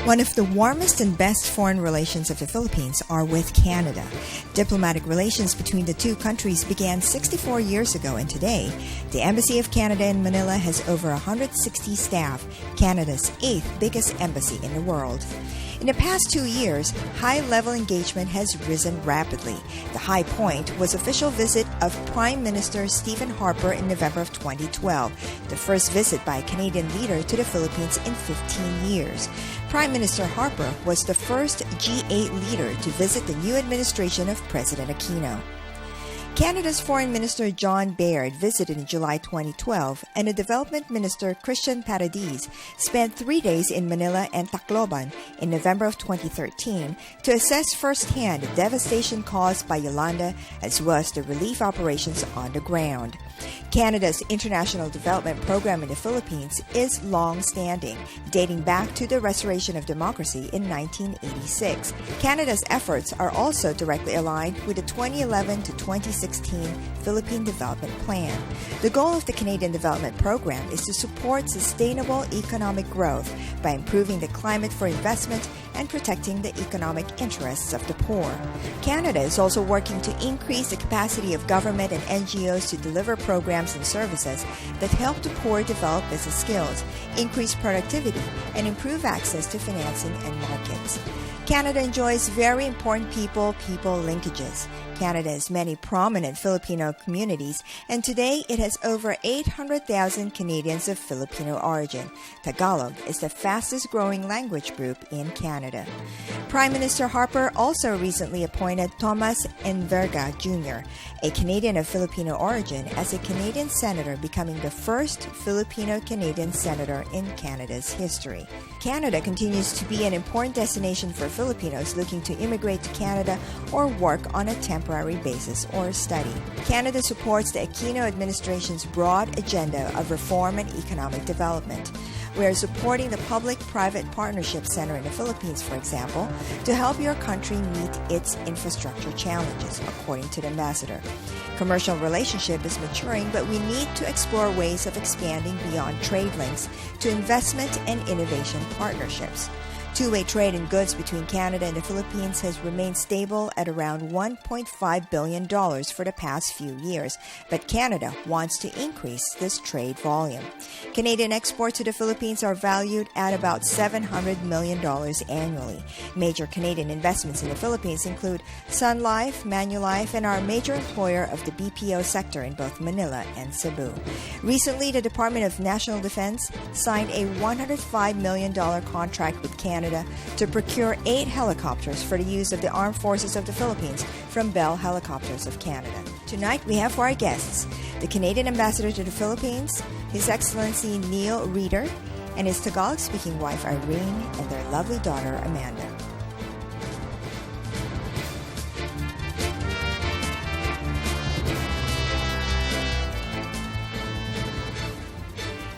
One of the warmest and best foreign relations of the Philippines are with Canada. Diplomatic relations between the two countries began 64 years ago, and today, the Embassy of Canada in Manila has over 160 staff, Canada's 8th biggest embassy in the world. In the past 2 years, high-level engagement has risen rapidly. The high point was official visit of Prime Minister Stephen Harper in November of 2012, the first visit by a Canadian leader to the Philippines in 15 years. Prime Minister Harper was the first G8 leader to visit the new administration of President Aquino. Canada's Foreign Minister John Baird visited in July 2012, and the Development Minister Christian Paradis spent 3 days in Manila and Tacloban in November of 2013 to assess firsthand the devastation caused by Yolanda as well as the relief operations on the ground. Canada's International Development Program in the Philippines is long-standing, dating back to the restoration of democracy in 1986. Canada's efforts are also directly aligned with the 2011 to 2016 Philippine Development Plan. The goal of the Canadian Development Program is to support sustainable economic growth by improving the climate for investment and protecting the economic interests of the poor. Canada is also working to increase the capacity of government and NGOs to deliver programs and services that help the poor develop business skills, increase productivity, and improve access to financing and markets. Canada enjoys very important people-people linkages. Canada has many prominent Filipino communities, and today it has over 800,000 Canadians of Filipino origin. Tagalog is the fastest-growing language group in Canada. Prime Minister Harper also recently appointed Thomas Enverga Jr., a Canadian of Filipino origin, as a Canadian senator, becoming the first Filipino-Canadian senator in Canada's history. Canada continues to be an important destination for Filipinos looking to immigrate to Canada or work on a temporary basis or study. Canada supports the Aquino administration's broad agenda of reform and economic development. We are supporting the Public-Private Partnership Center in the Philippines, for example, to help your country meet its infrastructure challenges, according to the ambassador. Commercial relationship is maturing, but we need to explore ways of expanding beyond trade links to investment and innovation partnerships. Two-way trade in goods between Canada and the Philippines has remained stable at around $1.5 billion for the past few years, but Canada wants to increase this trade volume. Canadian exports to the Philippines are valued at about $700 million annually. Major Canadian investments in the Philippines include Sun Life, Manulife, and are a major employer of the BPO sector in both Manila and Cebu. Recently, the Department of National Defense signed a $105 million contract with Canada to procure 8 helicopters for the use of the Armed Forces of the Philippines from Bell Helicopters of Canada. Tonight, we have for our guests the Canadian Ambassador to the Philippines, His Excellency Niel Reader, and his Tagalog-speaking wife Irene, and their lovely daughter Amanda.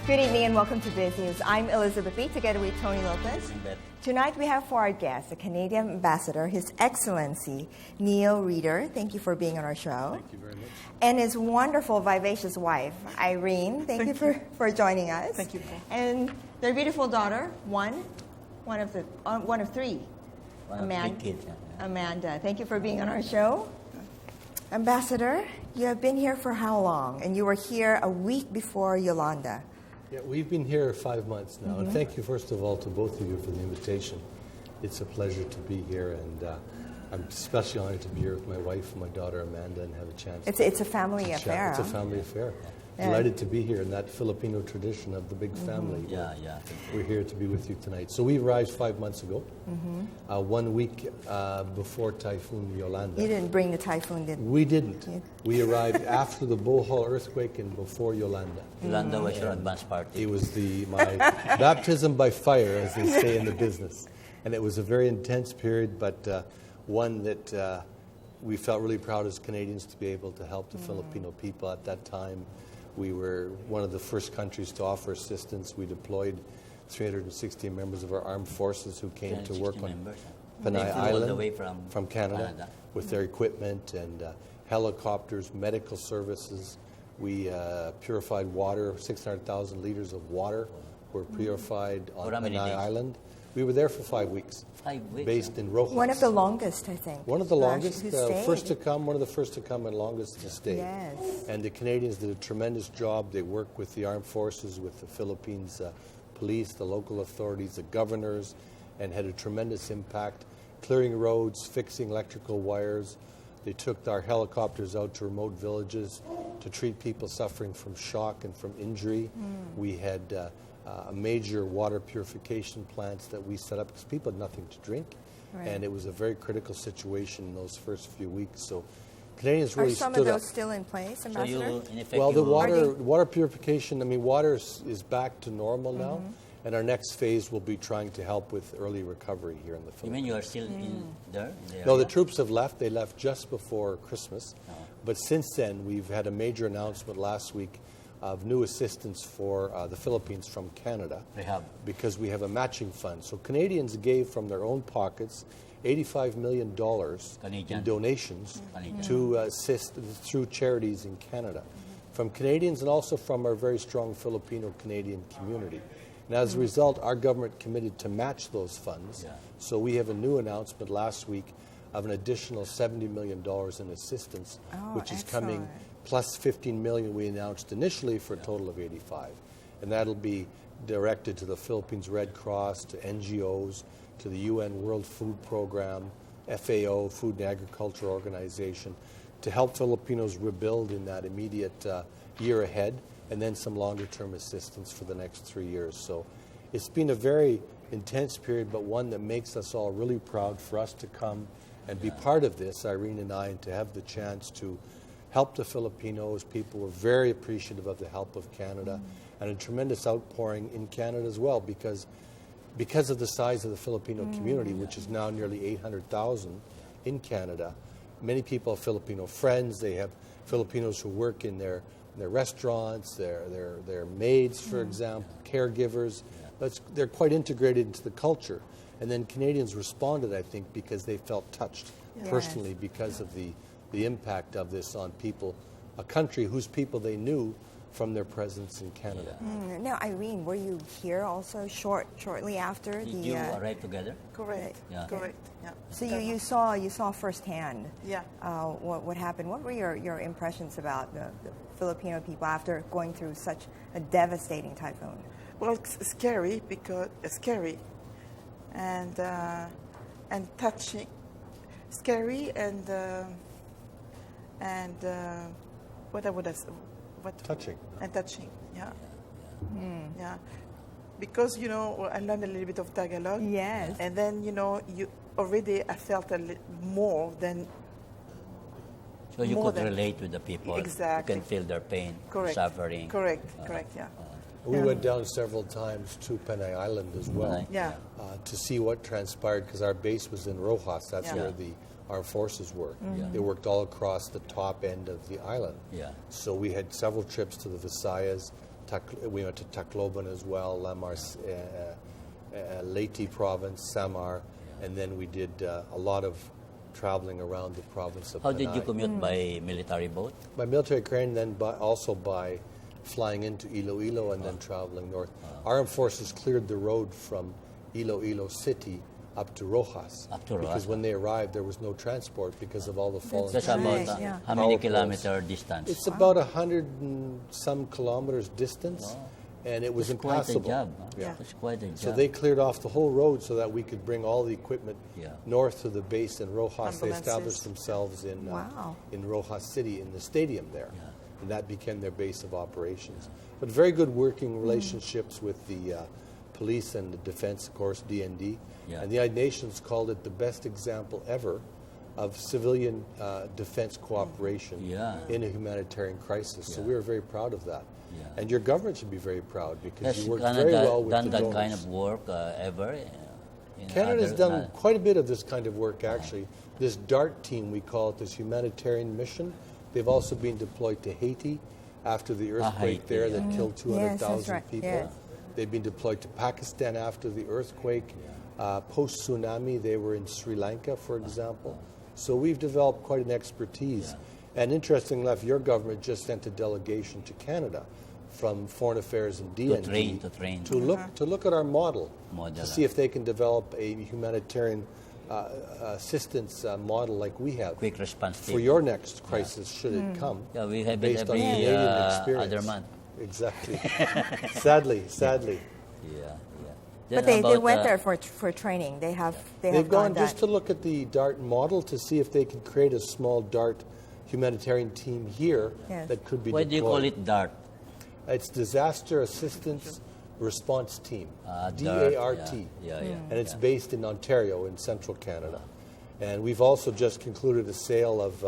Good evening and welcome to BizNews. I'm Elizabeth Lee, together with Tony Lopez. Tonight we have for our guest the Canadian Ambassador, His Excellency Niel Reader. Thank you for being on our show. Thank you very much. And his wonderful, vivacious wife, Irene. Thank you for joining us. Thank you, Paul. And their beautiful daughter, one of 3. One of 3 kids. Amanda. Thank you for being on our show. Ambassador, you have been here for how long? And you were here a week before Yolanda. Yeah, we've been here 5 months now, and thank you first of all to both of you for the invitation. It's a pleasure to be here, and I'm especially honored to be here with my wife and my daughter Amanda and have a chance. It's a family affair. It's a family affair. Yeah. Delighted to be here in that Filipino tradition of the big family. Yeah. We're here to be with you tonight. So we arrived 5 months ago, 1 week before Typhoon Yolanda. You didn't bring the typhoon, did you? We didn't. We arrived after the Bohol earthquake and before Yolanda. Yolanda was your advance party. It was my baptism by fire, as they say in the business. And it was a very intense period, but one that we felt really proud as Canadians to be able to help the Filipino people at that time. We were one of the first countries to offer assistance. We deployed 360 members of our armed forces who came to work on members. Panay They flew all Island the way from Canada with their equipment and helicopters, medical services. We purified water, 600,000 liters of water were purified on how many Panay days? Island. We were there for 5 weeks. 5 weeks. Based in Rojas. One of the longest, I think. One of the longest, Who stayed. first to come, one of the first to come and longest to stay. Yes. And the Canadians did a tremendous job. They worked with the armed forces, with the Philippines police, the local authorities, the governors, and had a tremendous impact, clearing roads, fixing electrical wires. They took our helicopters out to remote villages to treat people suffering from shock and from injury. We had a major water purification plants that we set up because people had nothing to drink. Right. And it was a very critical situation in those first few weeks. So Canadians Are really some stood of up. those still in place, So Ambassador? you, in effect, Well, the you- water purification, I mean, water is back to normal now. And our next phase will be trying to help with early recovery here in the You mean Philippines. you are still in there? In the No, the area? troops have left. They left just before Christmas. Oh. But since then, we've had a major announcement last week of new assistance for the Philippines from Canada. Rehab. Because we have a matching fund. So Canadians gave from their own pockets $85 million Canadian. in donations Canadian. to assist through charities in Canada. From Canadians and also from our very strong Filipino-Canadian community. And as a result, our government committed to match those funds. Yeah. So we have a new announcement last week of an additional $70 million in assistance, Oh, which is coming excellent. plus $15 million we announced initially for a total of 85. And that'll be directed to the Philippines Red Cross, to NGOs, to the UN World Food Program, FAO, Food and Agriculture Organization, to help Filipinos rebuild in that immediate year ahead, and then some longer-term assistance for the next 3 years. So it's been a very intense period, but one that makes us all really proud for us to come and be part of this, Irene and I, and to have the chance to help the Filipinos. People were very appreciative of the help of Canada, and a tremendous outpouring in Canada as well, because of the size of the Filipino community, which is now nearly 800,000 in Canada. Many people have Filipino friends. They have Filipinos who work in their restaurants, their maids, for example, caregivers. They're quite integrated into the culture. And then Canadians responded, I think, because they felt touched personally because of the impact of this on people, a country whose people they knew from their presence in Canada. Now, Irene, were you here also shortly after Did the? you arrive together? Correct. Yeah. Correct. Yeah. So you saw firsthand. Yeah. What happened? What were your impressions about the Filipino people after going through such a devastating typhoon? Well, it's scary because scary, and touching, scary and what I would have what Touching. and touching. Yeah. Yeah. Because I learned a little bit of Tagalog. Yes. And then I felt more than. So you More could than- relate with the people. Exactly. You can feel their pain, Correct. suffering. Correct. Correct. Yeah. We went down several times to Panay Island as well. Panay. Yeah. To see what transpired, because our base was in Rojas. That's Yeah. where the armed forces were. Yeah. They worked all across the top end of the island. Yeah. So we had several trips to the Visayas. We went to Tacloban as well, Lamar, Leyte province, Samar, and then we did a lot of traveling around the province of How Panay. did you commute by military boat? By military crane, then also by flying into Iloilo and then traveling north. Armed forces cleared the road from Iloilo City up to Rojas. Up to Because Rojas. when they arrived, there was no transport because of all the fallen That's trees. about Right, yeah. how many Power kilometer distance? It's about 100 and some kilometers distance, Wow. and it was That's quite a impassable. job. Huh? Yeah. That's quite a job. So they cleared off the whole road so that we could bring all the equipment Yeah. north to the base in Rojas. They Ambulances. established themselves Wow. in Rojas City, in the stadium there. Yeah. And that became their base of operations. But very good working relationships with the police and the defense, of course, DND. Yeah. And the United Nations called it the best example ever of civilian defense cooperation Yeah. in a humanitarian crisis. So Yeah. we are very proud of that. Yeah. And your government should be very proud because Has you worked Canada very well with done the that donors. kind of work ever? In Canada's other- done quite a bit of this kind of work, actually. This DART team, we call it, this humanitarian mission, they've also been deployed to Haiti after the earthquake Haiti, there yeah. that killed Yes, 200,000 that's right. people. Yes. They've been deployed to Pakistan after the earthquake. Post-tsunami, they were in Sri Lanka, for example. So we've developed quite an expertise. And interestingly enough, your government just sent a delegation to Canada from Foreign Affairs and DND to train. to look at our model to see if they can develop a humanitarian assistance model like we have. Quick response team. For your next crisis, should it come. Yeah, we have it based on every Canadian experience. other month. Exactly. Sadly. Yeah. But Then they about, went there for training. They have They've gone gone just to look at the DART model to see if they can create a small DART humanitarian team here that could be Why deployed. do you call it DART? It's Disaster Assistance Response Team, DART, DART. And it's based in Ontario in central Canada. And we've also just concluded a sale of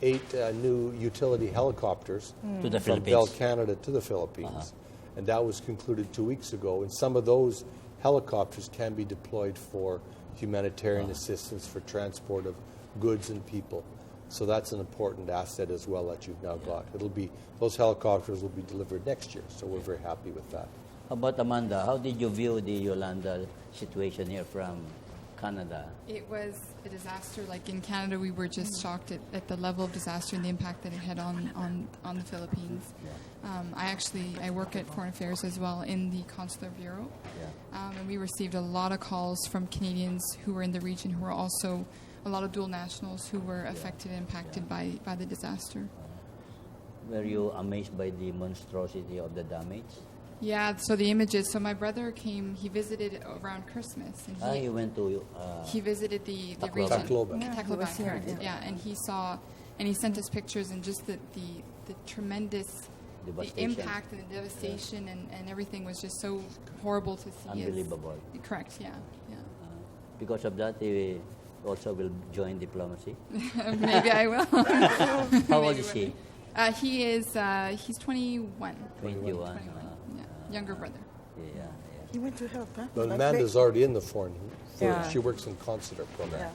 8 new utility helicopters to the from Philippines. Bell Canada to the Philippines. And that was concluded 2 weeks ago. And some of those helicopters can be deployed for humanitarian assistance for transport of goods and people. So that's an important asset as well that you've now got. Those helicopters will be delivered next year, so we're very happy with that. How about Amanda? How did you view the Yolanda situation here from Canada? It was a disaster. Like in Canada, we were just shocked at the level of disaster and the impact that it had on the Philippines. I work at Foreign Affairs as well in the Consular Bureau, and we received a lot of calls from Canadians who were in the region who were also a lot of dual nationals who were affected and impacted by the disaster. Were you amazed by the monstrosity of the damage? Yeah, so the images. So my brother came, he visited around Christmas. And he went to... he visited the Tacloban. region. Tacloban. Tacloban, correct. Yeah, and he saw, and he sent us pictures and just the tremendous the impact and the devastation and everything was just so horrible to see. Unbelievable. Correct, yeah. Because of that, he also will join diplomacy. Maybe I will. How old is he? He's 21. 21. Younger brother. Yeah. He went to help, huh? But Like Amanda's already in the foreign. Yeah. She works in consular program.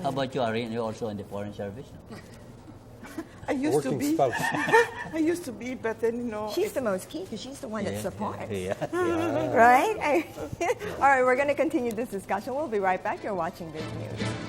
How about you, Irene? You're also in the foreign service? No? I used to Working be. spouse. I used to be, but then, She's the most key because she's the one that supports. Yeah. Right? All right, we're going to continue this discussion. We'll be right back. You're watching BizNews.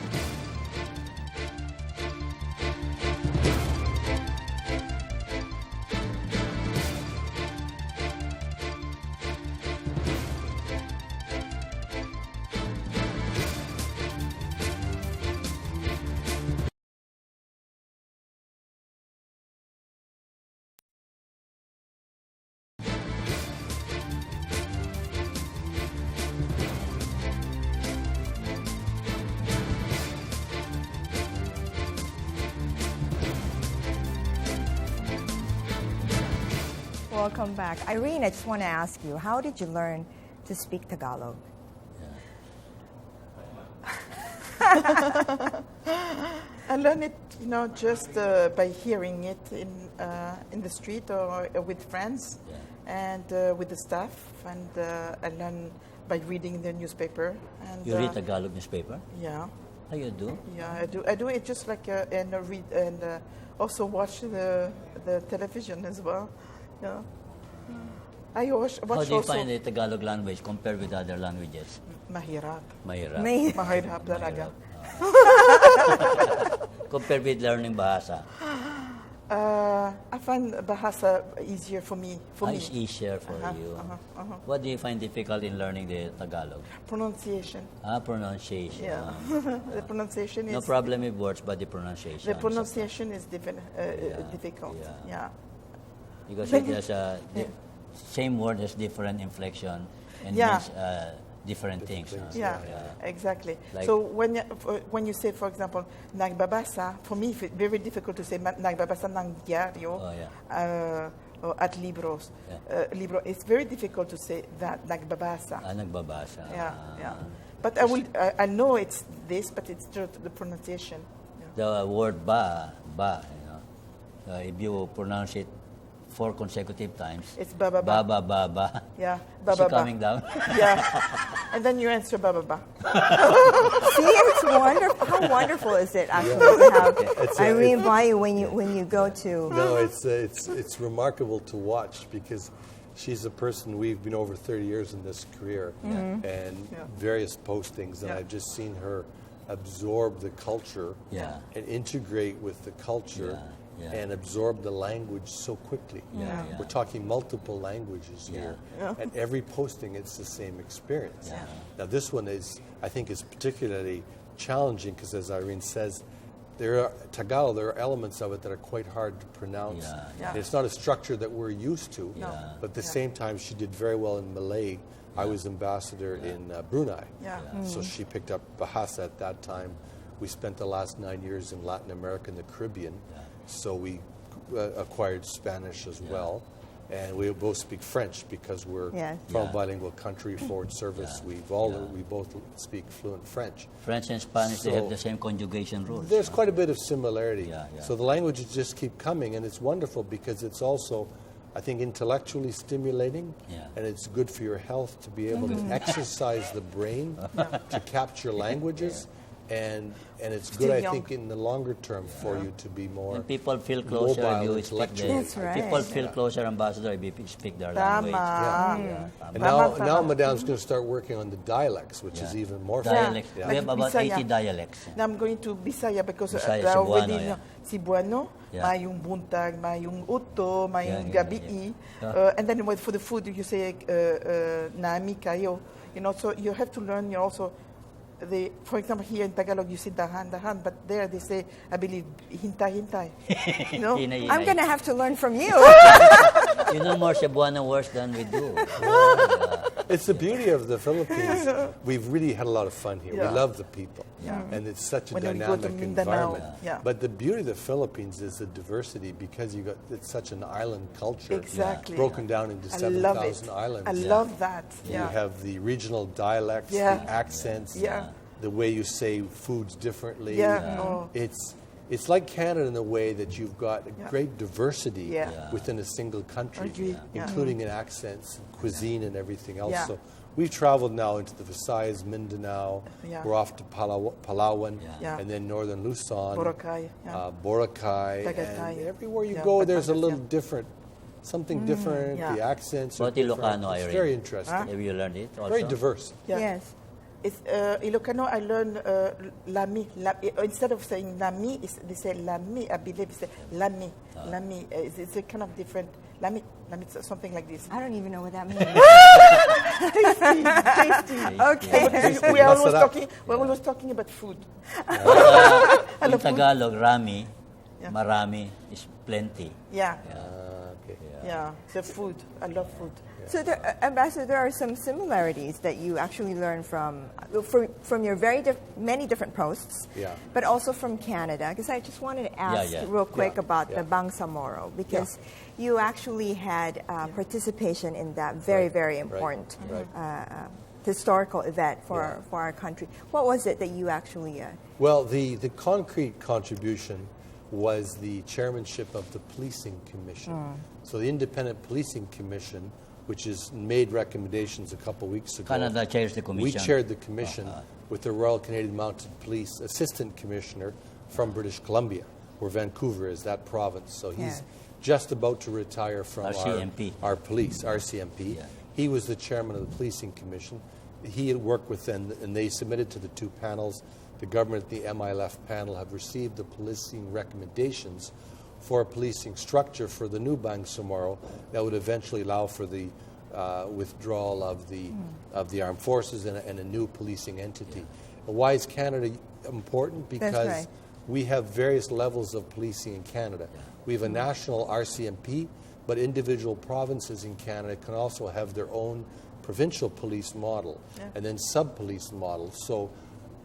Welcome back. Irene, I just want to ask you, how did you learn to speak Tagalog? I learned it, just by hearing it in the street or with friends and with the staff. And I learned by reading the newspaper. And You read Tagalog newspaper? Yeah. How you do? Yeah, I do. I do it just like and read and also watch the television as well. Yeah. I watch How do you also. find the Tagalog language compared with other languages? Mahirap. Mahirap. Mahirap talaga. Compared with learning Bahasa? I find Bahasa easier for me. It's easier for you. What do you find difficult in learning the Tagalog? Pronunciation. Pronunciation. Yeah. The pronunciation is. No problem with words, but the pronunciation. The pronunciation is difficult. Yeah. Because it has same word has different inflection and means different things. Yeah, exactly. Like, so when you say, for example, nagbabasa, for me, it's very difficult to say nagbabasa ng diaryo at libros. Libro. It's very difficult to say that nagbabasa. Nagbabasa. Yeah. But I know it's this, but it's just the pronunciation. Yeah. The word ba, if you pronounce it 4 consecutive times. It's ba. Yeah, ba. Is she coming down? Yeah. And then you answer ba. See, it's wonderful. How wonderful is it actually to have Irene by you when you go to? No, it's remarkable to watch because She's a person, we've been over 30 years in this career and various postings, and I've just seen her absorb the culture and integrate with the culture and absorb the language so quickly. We're talking multiple languages here. At every posting, it's the same experience. Now, this one I think is particularly challenging because, as Irene says, Tagalog, there are elements of it that are quite hard to pronounce. It's not a structure that we're used to, but at the same time, she did very well in Malay. I was ambassador in Brunei, so she picked up Bahasa at that time. We spent the last 9 years in Latin America and the Caribbean, so we acquired Spanish as well. And we both speak French because we're from a bilingual country, foreign service. We both speak fluent French. French and Spanish, they have the same conjugation rules. There's quite a bit of similarity. So the languages just keep coming, and it's wonderful because it's also, I think, intellectually stimulating, and it's good for your health to be able to exercise the brain to capture languages. And it's good, I think, in the longer term for you to be more and people feel closer mobile, if you speak That's right. People feel closer, ambassador, if you speak their language. And now Madame's going to start working on the dialects, which is even more fun. Dialects. We have about 80 dialects. Now I'm going to Bisaya because Bisaya, I already Cebuano, know Cebuano, mayong buntag, mayong uto, mayong gabi. And then for the food, you say nami kayo. You know, so you have to learn. You also. For example, here in Tagalog, you say dahan, but there they say, I believe, hintay. You know? I'm going to have to learn from you. You know more Cebuano words than we do. It's the beauty of the Philippines. We've really had a lot of fun here. We love the people. And it's such a dynamic environment. But the beauty of the Philippines is the diversity because it's such an island culture. Exactly. Broken down into 7,000 islands. I love that. You have the regional dialects, the accents, the way you say foods differently. It's like Canada in the way that you've got a great diversity within a single country, including in accents, cuisine, and everything else. So we've traveled now into the Visayas, Mindanao. We're off to Palawan, and then northern Luzon, Boracay, and everywhere you go, there's a little different. Something different. The accents are different. It's very interesting. Have you learned it also? Very diverse. Yes. It's Ilocano. I learned lami. Instead of saying nami, they say lami. I believe they say lami. Lami. It's a kind of different. Lami. Something like this. I don't even know what that means. Tasty. Okay. We're always talking about food. In Tagalog, rami, marami is plenty. The food. I love food. So, Ambassador, there are some similarities that you actually learn from your many different posts, but also from Canada. Because I just wanted to ask real quick about the Bangsamoro, because you actually had participation in that very important historical event for our country. What was it that you actually... Well, the concrete contribution was the chairmanship of the Policing Commission. So the Independent Policing Commission, which has made recommendations a couple weeks ago. Canada chairs the commission. We chaired the commission with the Royal Canadian Mounted Police Assistant Commissioner from British Columbia, where Vancouver is, that province. So he's just about to retire from our police, RCMP. He was the chairman of the Policing Commission. He had worked with them, and they submitted to the two panels. The government and the MILF panel have received the policing recommendations for a policing structure for the new Bangsamoro that would eventually allow for the withdrawal of the armed forces and a new policing entity. Why is Canada important? Because we have various levels of policing in Canada. We have a national RCMP, but individual provinces in Canada can also have their own provincial police model and then sub-police models. So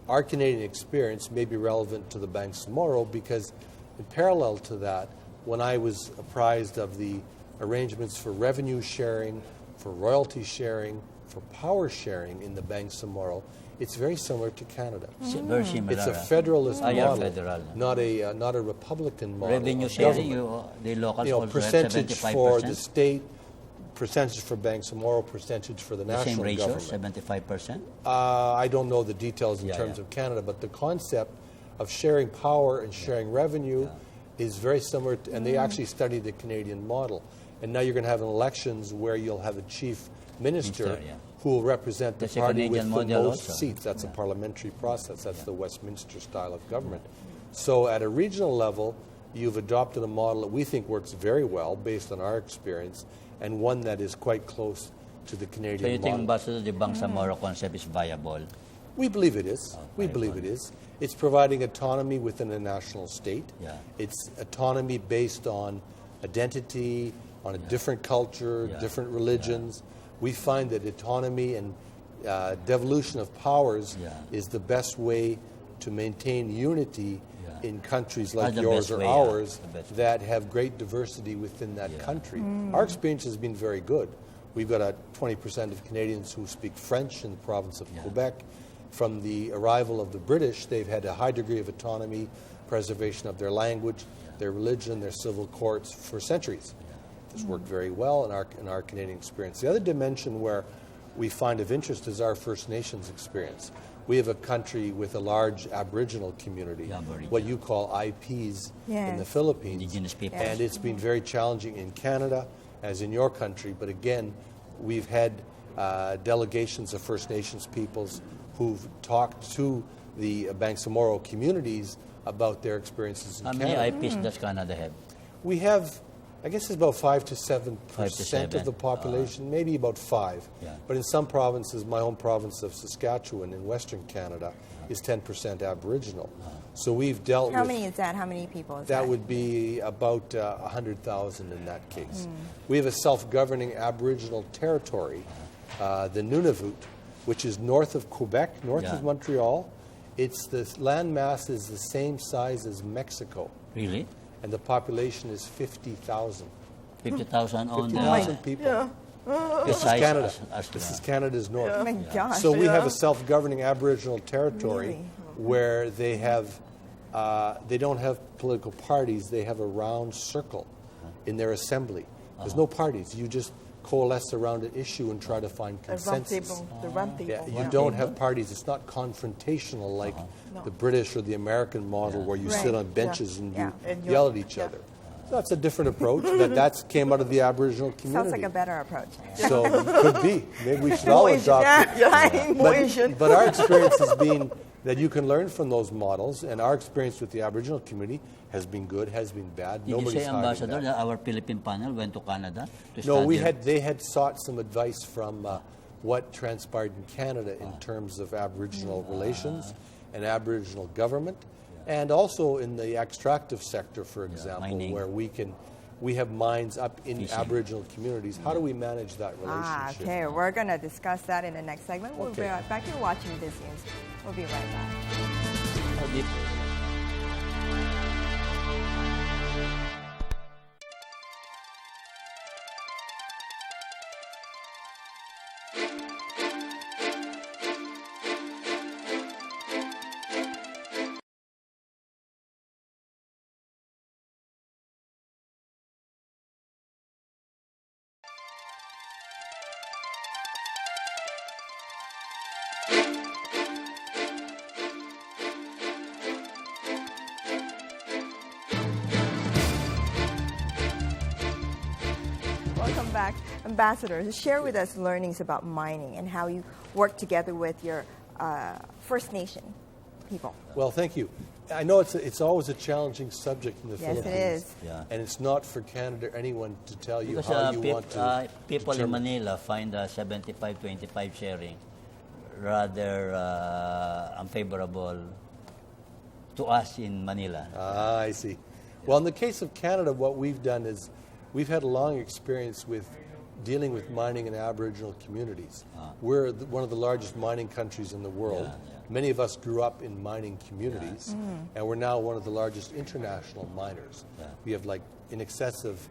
our Canadian experience may be relevant to the Bangsamoro because in parallel to that, when I was apprised of the arrangements for revenue sharing, for royalty sharing, for power sharing in the Bangsamoro, it's very similar to Canada. Very similar. It's a federalist model, not a Republican model. Revenue sharing, the locals percentage 75%. for the state, percentage for Bangsamoro, percentage for the national same government. ratio, 75%? I don't know the details in terms of Canada, but the concept of sharing power and sharing revenue is very similar, and they actually studied the Canadian model. And now you're going to have elections where you'll have a chief minister who will represent the party with the most seats. That's a parliamentary process. That's the Westminster style of government. So at a regional level, you've adopted a model that we think works very well based on our experience, and one that is quite close to the Canadian model. So you think Ambassador, the Bangsamoro concept is viable? We believe it is. We believe it is. It's providing autonomy within a national state. It's autonomy based on identity, on a different culture, different religions. We find that autonomy and devolution of powers is the best way to maintain unity in countries like yours or ours that have great diversity within that country. Our experience has been very good. We've got 20% of Canadians who speak French in the province of Quebec. From the arrival of the British, they've had a high degree of autonomy, preservation of their language, their religion, their civil courts for centuries. It's worked very well in our Canadian experience. The other dimension where we find of interest is our First Nations experience. We have a country with a large Aboriginal community, what you call IPs in the Philippines. Indigenous people. And it's been very challenging in Canada, as in your country. But again, we've had delegations of First Nations peoples who've talked to the Bangsamoro communities about their experiences in Canada. How many IPs does Canada have? We have, I guess it's about 5 to 7% of the population, maybe about 5. But in some provinces, my home province of Saskatchewan in Western Canada is 10% Aboriginal. So we've dealt with... How many is that? How many people is that? That would be about 100,000 in that case. We have a self-governing Aboriginal territory, the Nunavut, which is north of Quebec, north of Montreal. The land mass is the same size as Mexico. Really? And the population is 50,000. 50,000 on 50,000 people. This is Canada. This is Canada's north. Oh my gosh. So we have a self-governing Aboriginal territory where they have, they don't have political parties. They have a round circle in their assembly. There's no parties. You just coalesce around an issue and try to find consensus. The round table. You don't have parties. It's not confrontational like the British or the American model where you sit on benches and you yell at each other. So that's a different approach. That came out of the Aboriginal community. Sounds like a better approach. So could be. Maybe we should all adopt it. But our experience has been that you can learn from those models, and our experience with the Aboriginal community has been good, has been bad. Did you say, Ambassador, that our Philippine panel went to Canada to study? No, they had sought some advice from what transpired in Canada in terms of Aboriginal relations and Aboriginal government, and also in the extractive sector, for example, where we have mines up in Aboriginal communities. How do we manage that relationship? Okay, we're going to discuss that in the next segment. We'll be right back. You're watching BizNews. We'll be right back. Welcome back. Ambassador, share with us learnings about mining and how you work together with your First Nation people. Well, thank you. I know it's always a challenging subject in the Philippines. Yes, it is. And it's not for Canada or anyone to tell you how you want to people in Manila find 75-25 sharing rather unfavorable to us in Manila. I see. Well, in the case of Canada, what we've done is we've had a long experience with dealing with mining in Aboriginal communities. We're one of the largest mining countries in the world. Many of us grew up in mining communities, and we're now one of the largest international miners. We have in excess of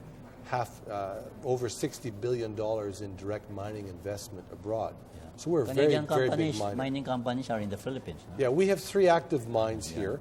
over $60 billion in direct mining investment abroad. So we're Canadian very big miner. Mining companies are in the Philippines. No? Yeah, we have 3 active mines here.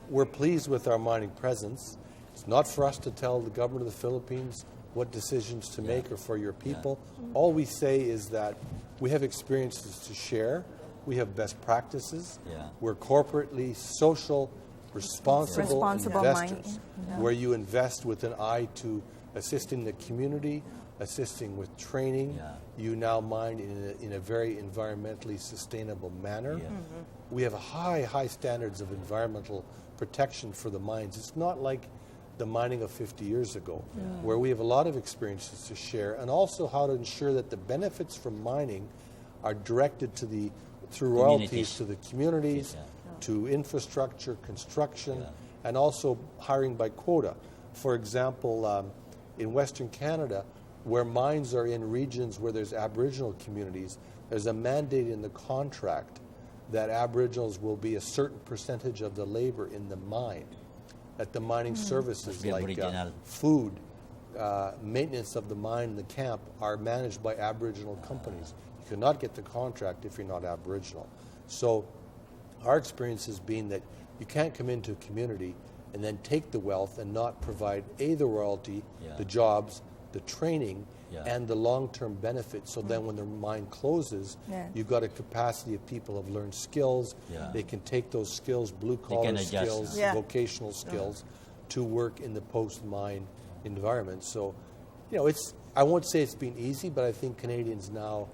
We're pleased with our mining presence. It's not for us to tell the government of the Philippines what decisions to make or for your people. All we say is that we have experiences to share. We have best practices. We're corporately social, responsible investors, where you invest with an eye to assisting the community, assisting with training. You now mine in a very environmentally sustainable manner. We have high standards of environmental protection for the mines. It's not like the mining of 50 years ago, where we have a lot of experiences to share, and also how to ensure that the benefits from mining are directed to through royalties to the communities, to infrastructure, construction, and also hiring by quota. For example, in Western Canada, where mines are in regions where there's Aboriginal communities, there's a mandate in the contract that Aboriginals will be a certain percentage of the labor in the mine. That the mining services like food, maintenance of the mine and the camp are managed by Aboriginal companies. You cannot get the contract if you're not Aboriginal. So our experience has been that you can't come into a community and then take the wealth and not provide the royalty, the jobs, the training, and the long-term benefits. So then when the mine closes, you've got a capacity of people who have learned skills. They can take those skills, blue-collar skills, vocational skills, to work in the post-mine environment. So, I won't say it's been easy, but I think Canadians now,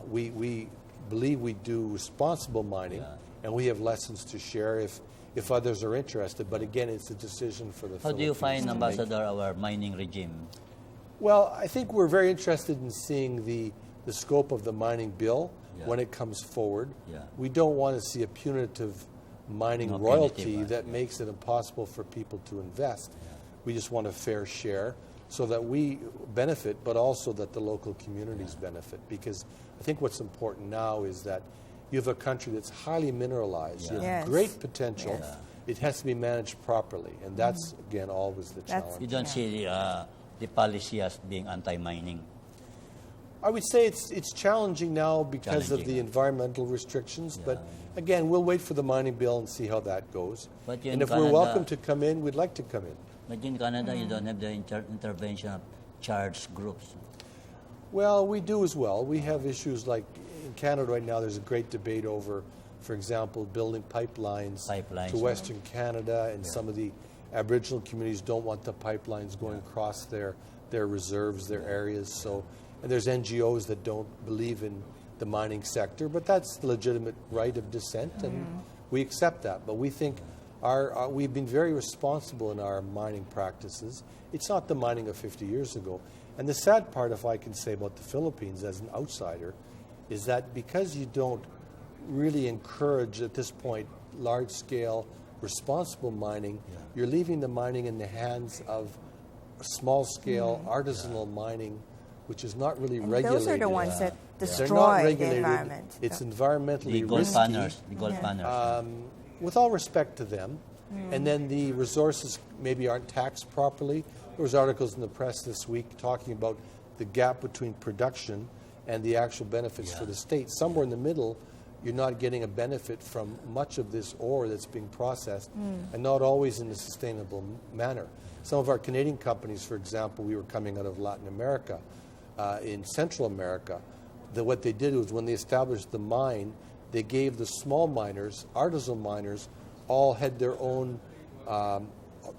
we believe we do responsible mining, and we have lessons to share if others are interested. But again, it's a decision for the Philippines. How do you find, Ambassador, our mining regime? Well, I think we're very interested in seeing the scope of the mining bill when it comes forward. We don't want to see a punitive mining royalty that makes it impossible for people to invest. We just want a fair share so that we benefit, but also that the local communities benefit. Because I think what's important now is that you have a country that's highly mineralized. You have great potential. It has to be managed properly. And that's, again, always the challenge. You don't see the policy as being anti-mining? I would say it's challenging now because of the environmental restrictions, but again, we'll wait for the mining bill and see how that goes. And if we're welcome to come in, we'd like to come in. But in Canada, you don't have the intervention of charged groups. Well, we do as well. We have issues like in Canada right now, there's a great debate over, for example, building pipelines to Western Canada, and some of the Aboriginal communities don't want the pipelines going across their reserves, their areas. So, and there's NGOs that don't believe in the mining sector, but that's the legitimate right of dissent, and we accept that. But we think we've been very responsible in our mining practices. It's not the mining of 50 years ago. And the sad part, if I can say, about the Philippines as an outsider, is that because you don't really encourage at this point large-scale responsible mining, you're leaving the mining in the hands of small-scale artisanal mining, which is not really regulated. Those are the ones that destroy the environment. It's environmentally risky. The gold panners. With all respect to them, and then the resources maybe aren't taxed properly. There was articles in the press this week talking about the gap between production and the actual benefits for the state. Somewhere in the middle, you're not getting a benefit from much of this ore that's being processed, and not always in a sustainable manner. Some of our Canadian companies, for example, we were coming out of Latin America, in Central America, what they did was when they established the mine, they gave the small miners, artisanal miners, all had their own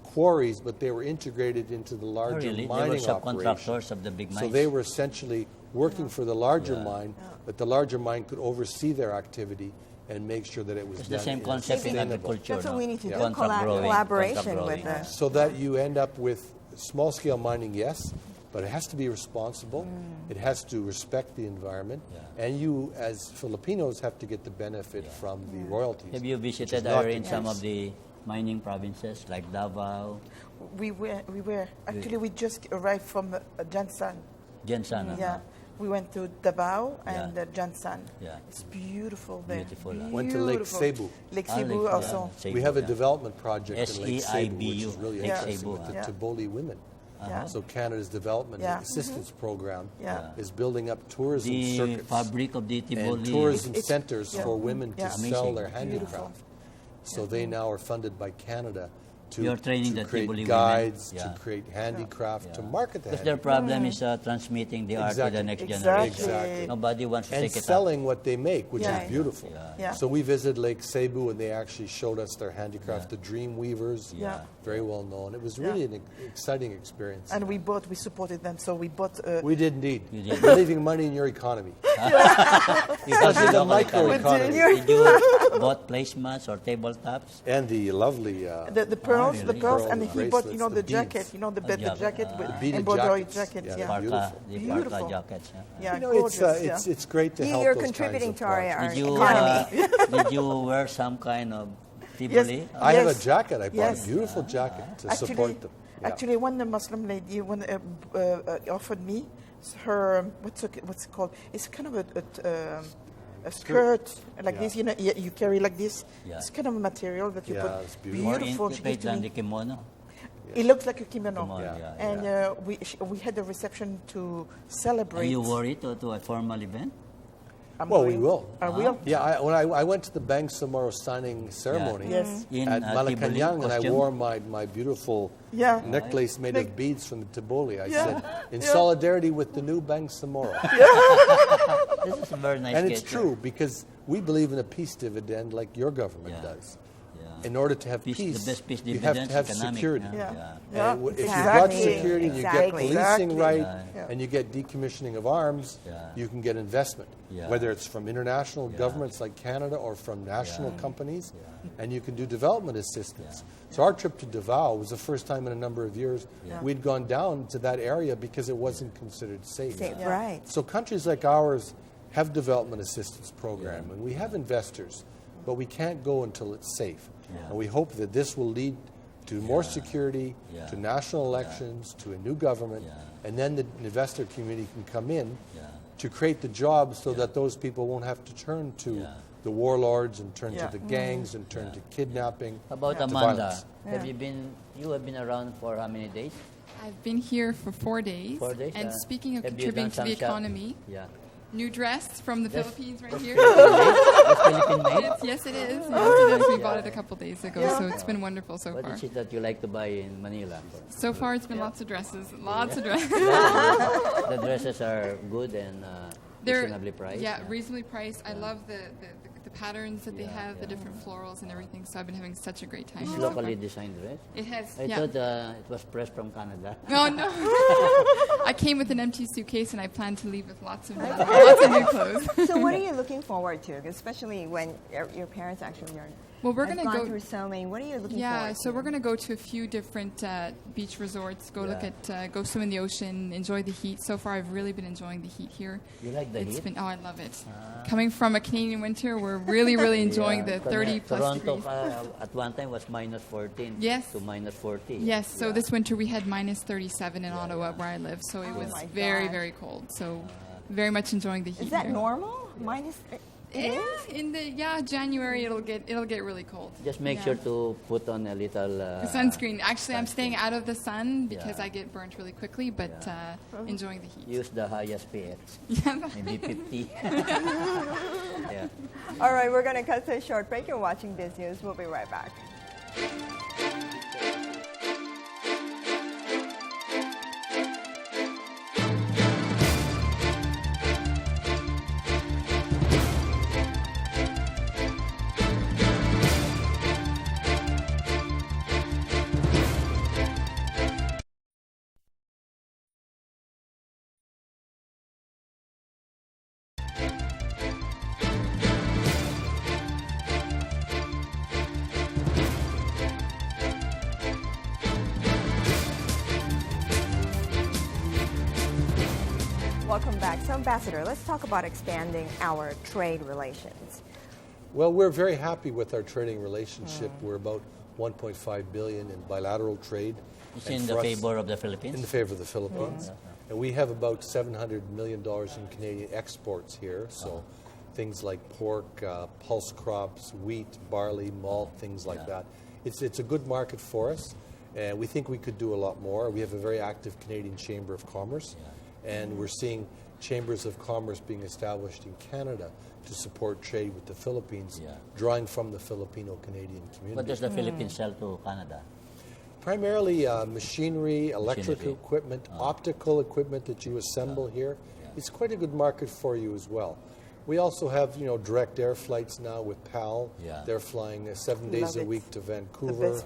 quarries, but they were integrated into the larger mining operation. Of the big mines. So they were essentially working for the larger mine, but the larger mine could oversee their activity and make sure that it was it's the same concept in agriculture. That's what we need to do, Contract collaboration with the... So that you end up with small-scale mining, yes, but it has to be responsible. It has to respect the environment. And you, as Filipinos, have to get the benefit from the royalties. Have you visited, Irene, some of the mining provinces like Davao? We were. Actually, we just arrived from Jansan. Jansan. Yeah. We went to Davao and Jansan. Yeah. It's beautiful there. Beautiful. Went to Lake Cebu. Lake Cebu also. We have a development project in Lake Cebu, which is really Lake interesting Cebu. with the Taboli women. So Canada's development assistance program is building up tourism circuits fabric of the and tourism centers for women to sell their handicraft. So they now are funded by Canada You're training to the create Tibuli guides, women. to create handicraft, to market the Because their handicraft. problem is transmitting the art to Exactly. the next Exactly. generation. Exactly. Nobody wants to And take it selling up. what they make, which Yeah. is beautiful. Yeah. So we visited Lake Cebu, and they actually showed us their handicraft, the Dream Weavers, Yeah. very well known. It was really an exciting experience. And we supported them, so we bought... We did indeed. You did. We're leaving money in your economy. Because in the local micro economy. economy. Did you bought placemats or tabletops? And the lovely the pearls, really? the pearls, Pearl and he bought, bracelets, you know, the the beads. jacket, you know, the jacket with beaded embroidery jackets. jacket, Yeah, yeah. beautiful. The Beautiful. parka jackets. Yeah, You know, gorgeous, it's great to help You're those contributing kinds to of our, projects. our Did you, economy. did you wear some kind of Yes. Tivoli? I have a Yes. jacket. I bought Yes. a beautiful jacket to support them. Yeah. Actually, one Muslim lady offered me her what's it called? It's kind of a skirt like Yeah. this. You know, you carry like this. Yeah. It's kind of a material that you Yeah, put. it's beautiful. More Beautiful. She gave intricate to than me. the kimono. It looks like a kimono. Kimono, Yeah. And we had a reception to celebrate. And you wore it to a formal event? I'm Well, we going- will. I will. Yeah, when I went to the Bangsamoro signing ceremony Yes. In at Tivoli Malacanang, and I costume? wore my beautiful Yeah. necklace made Like- of beads from the Tivoli. I Yeah. said, in Yeah. solidarity with the new Bangsamoro. This is a very nice And it's gesture. true, because we believe in a peace dividend like your government Yeah. does. Yeah. In order to have Peace- the peace, best peace you have to dividends, have economic, security. yeah. Yeah. And if you've Exactly. got security and you get Exactly. policing Exactly. right Yeah. and you get decommissioning of arms, Yeah. you can get investment, Yeah. whether it's from international Yeah. governments like Canada or from national Yeah. companies, Yeah. and you can do development assistance. So our trip to Davao was the first time in a number of years Yeah. we'd gone down to that area because it wasn't considered safe. Say- Yeah. Right. So countries like ours have development assistance program, and we have investors, but we can't go until it's safe. Yeah. And we hope that this will lead to more Yeah. security, Yeah. to national elections, to a new government, Yeah. and then the investor community can come in Yeah. to create the jobs so that those people won't have to turn to Yeah. the warlords and turn Yeah. to the gangs and turn to kidnapping. How about to Amanda? violence. You have been around for how many days? I've been here for 4 days. 4 days. And speaking of have you contributing done to the some shop- economy, Yeah. new dress from the Yes. Philippines right here. That's Philippine made? Yes, it is. Yes, it is. We bought it a couple days ago, Yeah. so it's been wonderful so What far. is it that you like to buy in Manila? So far, it's been lots of dresses. Lots of dresses. The dresses are good and reasonably priced. Yeah, reasonably priced. I love the patterns that they Yeah, have, the yeah. different florals and everything. So I've been having such a great time. It's here so locally far. designed dress. It has. I Yeah. thought it was pressed from Canada. Oh no! I came with an empty suitcase, and I plan to leave with lots of new clothes. So what are you looking forward to, especially when your parents actually are Well, we're have gonna gone go. through so many? What are you looking Yeah, forward so to? we're gonna go to a few different beach resorts. Go look Yeah. at, go swim in the ocean, enjoy the heat. So far, I've really been enjoying the heat here. You like the It's heat? been I love it. Coming from a Canadian winter, we're really enjoying the 30 plus Toronto degrees. at one time was minus 14 Yes. to minus 40. Yes, so Yeah. this winter we had minus 37 in Ottawa, where I live. So it Oh was my very gosh. cold. So very much enjoying the heat. Is that here. normal? Minus. It Yeah, is? in the January it'll get really cold. Just make Yeah. sure to put on a little The sunscreen. Actually, I'm staying out of the sun because Yeah. I get burnt really quickly, but enjoying the heat. Use the highest PX, maybe 50. Yeah. All right, we're going to cut to a short break. You're watching BizNews. We'll be right back. Welcome back. So, Ambassador, let's talk about expanding our trade relations. Well, we're very happy with our trading relationship. We're about 1.5 billion in bilateral trade. It's And in for the us- favor of the Philippines. In the favor of the Philippines. And we have about $700 million in Canadian exports here. So things like pork, pulse crops, wheat, barley, malt, things like that. It's a good market for us. And we think we could do a lot more. We have a very active Canadian Chamber of Commerce. And we're seeing chambers of commerce being established in Canada to support trade with the Philippines, drawing from the Filipino-Canadian community. What does the Philippines sell to Canada? Primarily machinery, electrical equipment, optical equipment that you assemble here. Yeah. It's quite a good market for you as well. We also have, direct air flights now with PAL. Yeah. They're flying 7 days a week to Vancouver,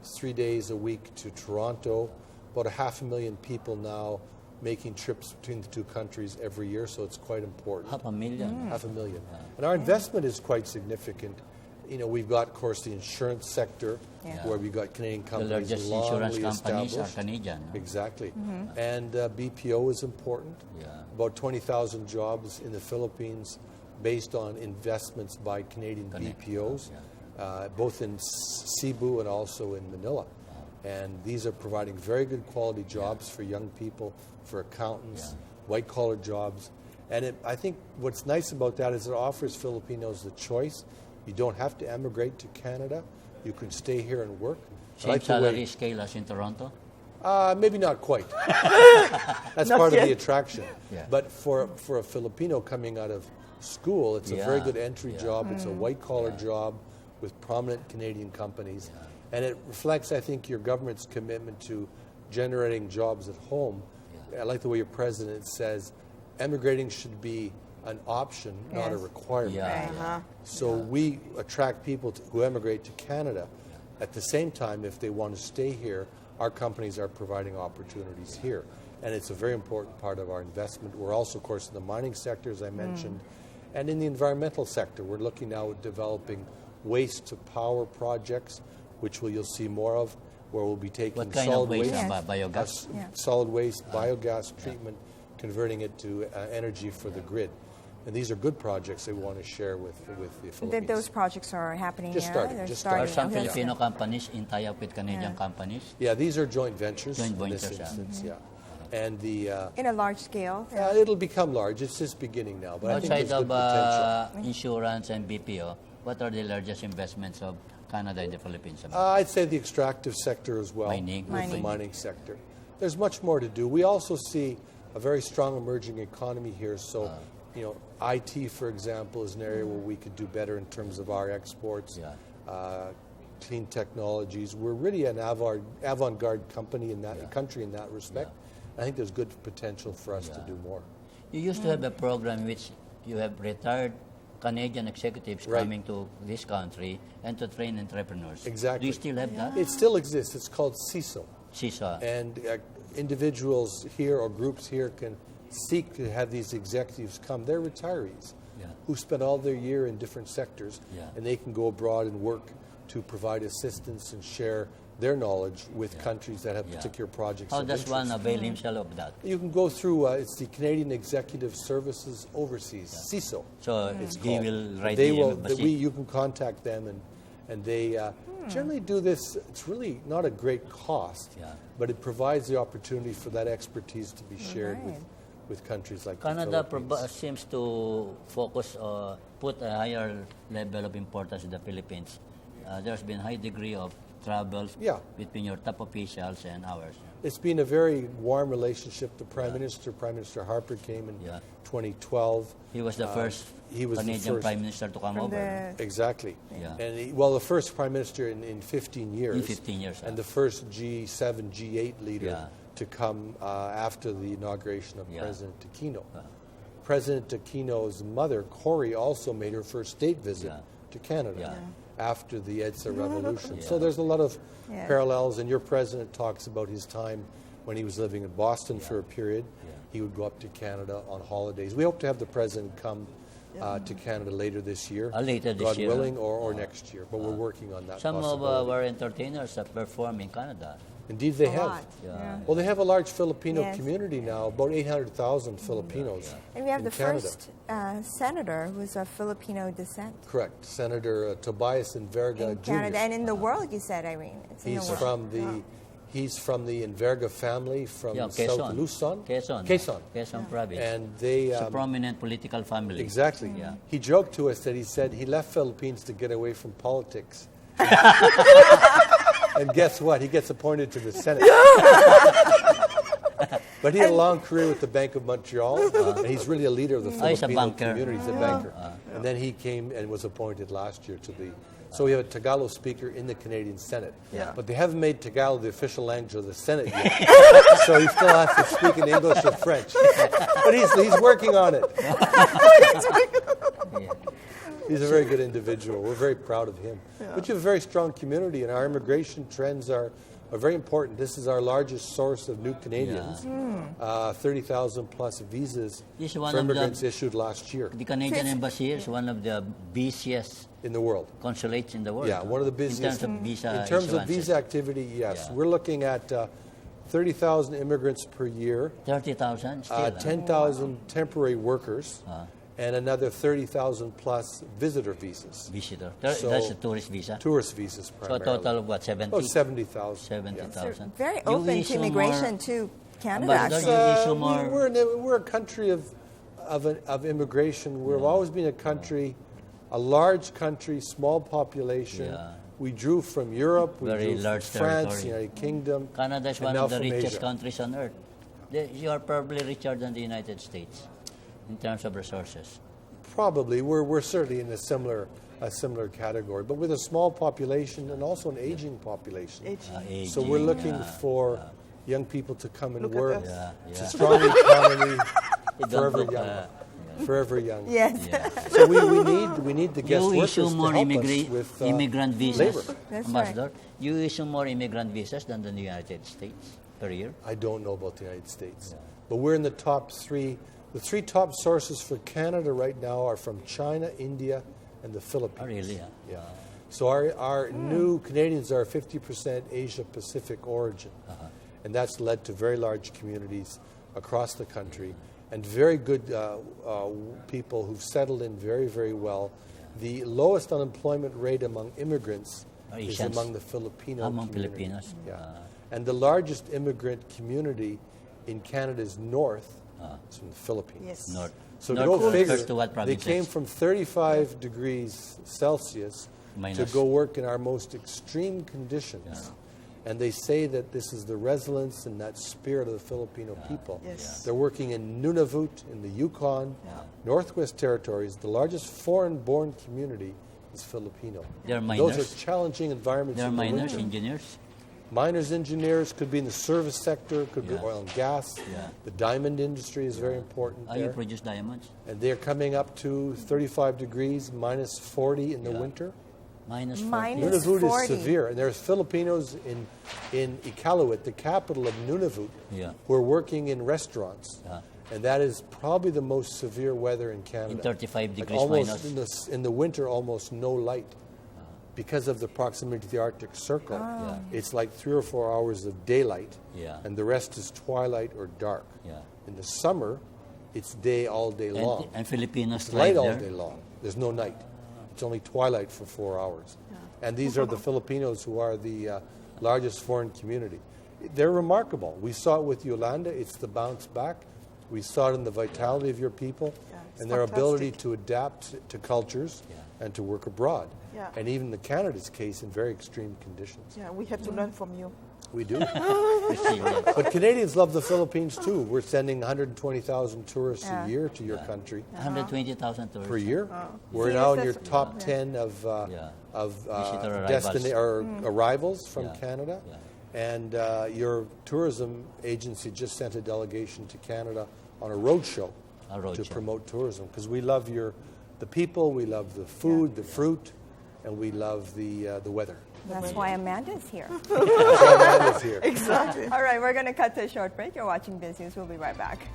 3 days a week to Toronto. About 500,000 people now making trips between the two countries every year, so it's quite important. 500,000. 500,000. Yeah. And our investment is quite significant. We've got, of course, the insurance sector, where we've got Canadian companies. The largest insurance companies are Canadian. Exactly. Mm-hmm. And BPO is important. Yeah. About 20,000 jobs in the Philippines based on investments by Canadian BPOs, both in Cebu and also in Manila. And these are providing very good quality jobs for young people, for accountants, white-collar jobs. And I think what's nice about that is it offers Filipinos the choice. You don't have to emigrate to Canada. You can stay here and work. Same salary scale as in Toronto? Maybe not quite. That's part of the attraction. Yeah. But for a Filipino coming out of school, it's a very good entry job. It's a white-collar job with prominent Canadian companies. Yeah. And it reflects, I think, your government's commitment to generating jobs at home. Yeah. I like the way your president says, emigrating should be an option, not a requirement. Yeah. So we attract people who emigrate to Canada. At the same time, if they want to stay here, our companies are providing opportunities here. And it's a very important part of our investment. We're also, of course, in the mining sector, as I mentioned, and in the environmental sector. We're looking now at developing waste-to-power projects, which you'll see more of, where we'll be taking solid waste, solid waste, biogas treatment, converting it to energy for the grid. And these are good projects that we want to share with the Philippines. Those projects are happening just now? Starting. Are some Filipino companies in tie-up with Canadian companies? Yeah, these are joint ventures in this instance, And in a large scale? It'll become large. It's just beginning now. But outside I think there's good potential. Insurance and BPO, what are the largest investments of Canada in the Philippines? I'd say the extractive sector as well. Mining. The mining sector. There's much more to do. We also see a very strong emerging economy here. So, IT, for example, is an area where we could do better in terms of our exports. Clean technologies. We're really an avant-garde company in that country in that respect. I think there's good potential for us to do more. You used to have a program which you have retired Canadian executives coming to this country and to train entrepreneurs. Exactly. Do you still have that? It still exists. It's called CISO. CISO. And individuals here or groups here can seek to have these executives come. They're retirees who spend all their year in different sectors, and they can go abroad and work to provide assistance and share their knowledge with countries that have particular projects. How does one avail himself of that? You can go through, it's the Canadian Executive Services Overseas, CISO. So he will write the embassy? You can contact them, and they generally do this. It's really not a great cost, but it provides the opportunity for that expertise to be shared with countries like Canada. Canada seems to focus or put a higher level of importance in the Philippines. There's been a high degree of travels between your top officials and ours. It's been a very warm relationship. The Prime Minister Harper came in 2012. He was the first Canadian Prime Minister to come over. Exactly. And the first Prime Minister in 15 years. In 15 years. And the first G7, G8 leader to come after the inauguration of President Aquino. President Aquino's mother, Cory, also made her first state visit to Canada after the EDSA revolution. So there's a lot of parallels, and your president talks about his time when he was living in Boston for a period. He would go up to Canada on holidays. We hope to have the president come to Canada later this year, God willing, or next year. But we're working on that. Some of our entertainers have performed in Canada. Indeed, they have. Well, they have a large Filipino community now, about 800,000 Filipinos. And we have the first senator who's of Filipino descent. Correct. Senator Tobias Enverga in Canada Jr. And in the world, you said, Irene. He's from the Enverga family from South Luzon. Quezon province. And it's a prominent political family. Exactly. He joked to us that he said he left Philippines to get away from politics. And guess what? He gets appointed to the Senate. But he had a long career with the Bank of Montreal, and he's really a leader of the Filipino community. He's a banker. And then he came and was appointed last year to the So we have a Tagalog speaker in the Canadian Senate. Yeah. But they haven't made Tagalog the official language of the Senate yet. So he still has to speak in English or French. But he's working on it. He's a very good individual. We're very proud of him. Yeah. But you have a very strong community, and our immigration trends are very important. This is our largest source of new Canadians. 30,000 plus visas for immigrants issued last year. The Canadian Embassy is one of the busiest in the world. Consulates in the world. Yeah, one of the busiest. In terms of visa activity, yes. Yeah. We're looking at 30,000 immigrants per year. 30,000 still. 10,000 temporary workers. And another 30,000 plus visitor visas. Visitor. So that's a tourist visa? Tourist visas primarily. So a total of what, 70? Oh, 70,000. 70,000. So very open to immigration to Canada. We're a country of immigration. We've always been a country, a large country, small population. Yeah. We drew from Europe, we Very drew large from France, territory. United Kingdom. Canada is one of the richest countries on earth. You are probably richer than the United States in terms of resources. Probably. We're certainly in a similar category, but with a small population and also an aging population. Aging, so we're looking for young people to come and work. It's a Yeah. strong economy, forever young. Yes. Yeah. So we need the guest you workers issue more to help us with immigrant visas, labor. That's Ambassador. right. You issue more immigrant visas than the United States per year? I don't know about the United States, but we're in the top three. The three top sources for Canada right now are from China, India, and the Philippines. Oh, really? Yeah. So our new Canadians are 50% Asia-Pacific origin. And that's led to very large communities across the country and very good people who've settled in very, very well. The lowest unemployment rate among immigrants is among the Filipino among community. Filipinos. Yeah. And the largest immigrant community in Canada is north. It's from the Philippines. Yes. North. So North go figure, to what they came from 35 degrees Celsius to go work in our most extreme conditions. Yeah. And they say that this is the resilience and that spirit of the Filipino people. Yes. They're working in Nunavut, in the Yukon, Northwest Territories. The largest foreign-born community is Filipino. They're miners. Those are challenging environments. They're in the miners, winter. engineers. Miners, engineers, could be in the service sector, could be oil and gas. Yeah. The diamond industry is very important You there. produce diamonds? And they're coming up to 35 degrees, minus 40 in the winter. Minus 40. Minus Nunavut 40. is severe. And there's Filipinos in Iqaluit, the capital of Nunavut, who are working in restaurants. And that is probably the most severe weather in Canada. In 35 degrees almost minus. in the winter, almost no light. Because of the proximity to the Arctic Circle, it's like 3 or 4 hours of daylight, and the rest is twilight or dark. In the summer, it's day all day long. And Filipinos it's light all day long. There's no night. It's only twilight for 4 hours. And these are the Filipinos who are the largest foreign community. They're remarkable. We saw it with Yolanda. It's the bounce back. We saw it in the vitality of your people and their ability to adapt to cultures and to work abroad. And even in Canada's case, in very extreme conditions. Yeah, we have to learn from you. We do. But Canadians love the Philippines too. We're sending 120,000 tourists a year to your country. 120,000 tourists. Per year. We're now in your top 10 of arrivals from Canada. And your tourism agency just sent a delegation to Canada on a road show to promote tourism, because we love the people, we love the food, the fruit, and we love the weather. That's why Amanda's here. That's why Amanda's here. Exactly. All right, we're going to cut to a short break. You're watching BizNews. We'll be right back.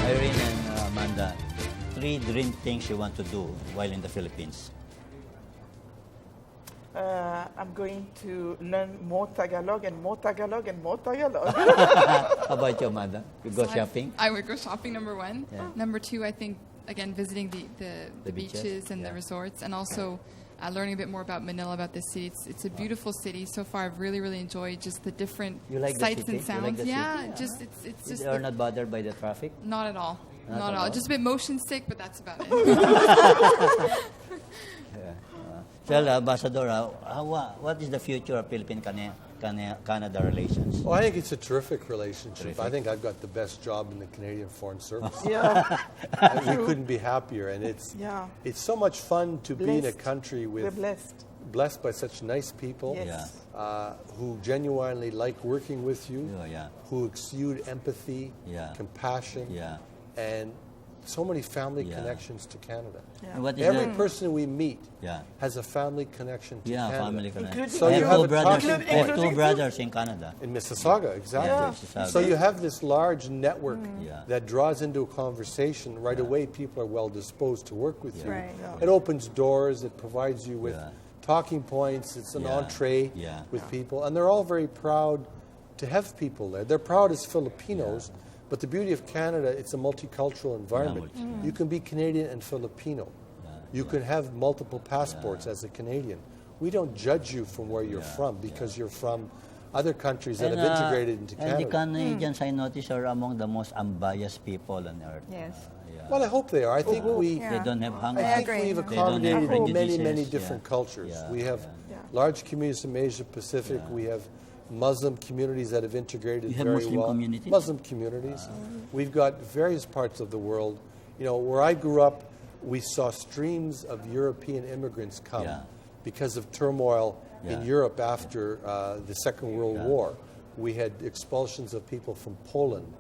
Irene and Amanda, 3 dream things you want to do while in the Philippines. I'm going to learn more Tagalog and more Tagalog and more Tagalog. How about you, Amanda? You go shopping? I would go shopping, number one. Yeah. Number two, I think, again, visiting the beaches and the resorts, and also learning a bit more about Manila, about this city. It's a beautiful city. So far, I've really, really enjoyed just the different sights and sounds. You like the city? It's just... You are not bothered by the traffic? Not at all. Not at all. Just a bit motion sick, but that's about it. Well, Ambassador, what is the future of Philippine-Canada relations? Well, I think it's a terrific relationship. I think I've got the best job in the Canadian Foreign Service. We couldn't be happier, and it's so much fun to be in a country with blessed by such nice people who genuinely like working with you, who exude empathy, compassion, and so many family connections to Canada. Every person we meet has a family connection to Canada. Family connection. So you have two brothers in Canada. In Mississauga, exactly. So you have this large network that draws into a conversation. Right away, people are well disposed to work with you. It opens doors. It provides you with talking points. It's an entree with people. And they're all very proud to have people there. They're proud as Filipinos. But the beauty of Canada, it's a multicultural environment. You can be Canadian and Filipino. You can have multiple passports as a Canadian. We don't judge you from where you're from because you're from other countries that have integrated into Canada. And the Canadians, I notice, are among the most unbiased people on earth. Yes. Well, I hope they are. I think they don't have hunger. I think we've accommodated many different cultures. We have large communities from Asia Pacific. We have Muslim communities that have integrated very well. Muslim communities. We've got various parts of the world. You know, where I grew up, we saw streams of European immigrants come because of turmoil in Europe after the Second World War. We had expulsions of people from Poland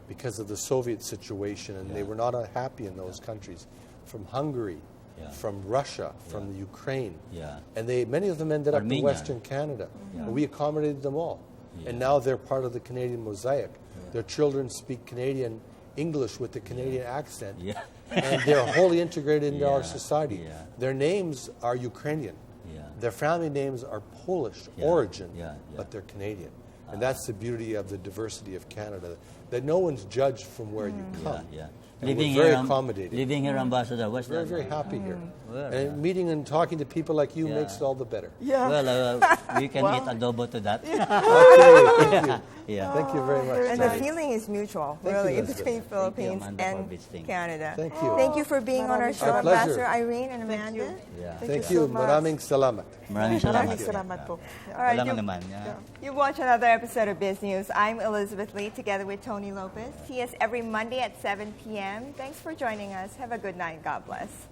because of the Soviet situation, and they were not happy in those countries. From Hungary, from Russia, from the Ukraine. And many of them ended up in Western Canada. We accommodated them all. And now they're part of the Canadian mosaic. Their children speak Canadian English with the Canadian accent. And they're wholly integrated into our society. Their names are Ukrainian. Their family names are Polish origin, but they're Canadian. And that's the beauty of the diversity of Canada, that no one's judged from where you come. And we're very accommodating. Living here, Ambassador, what's that? Very happy here. And meeting and talking to people like you makes it all the better. Well, we can eat adobo to that. Okay, thank you. Thank you very much. And the feeling is mutual, really, between Philippines and Canada. Thank you. Thank you for being on our show, Ambassador Irene and Amanda. Thank you. Maraming salamat. Maraming salamat po. All right, you watch another episode of Biz News. I'm Elizabeth Lee, together with Tony Lopez. See us every Monday at 7 p.m. Thanks for joining us. Have a good night. God bless.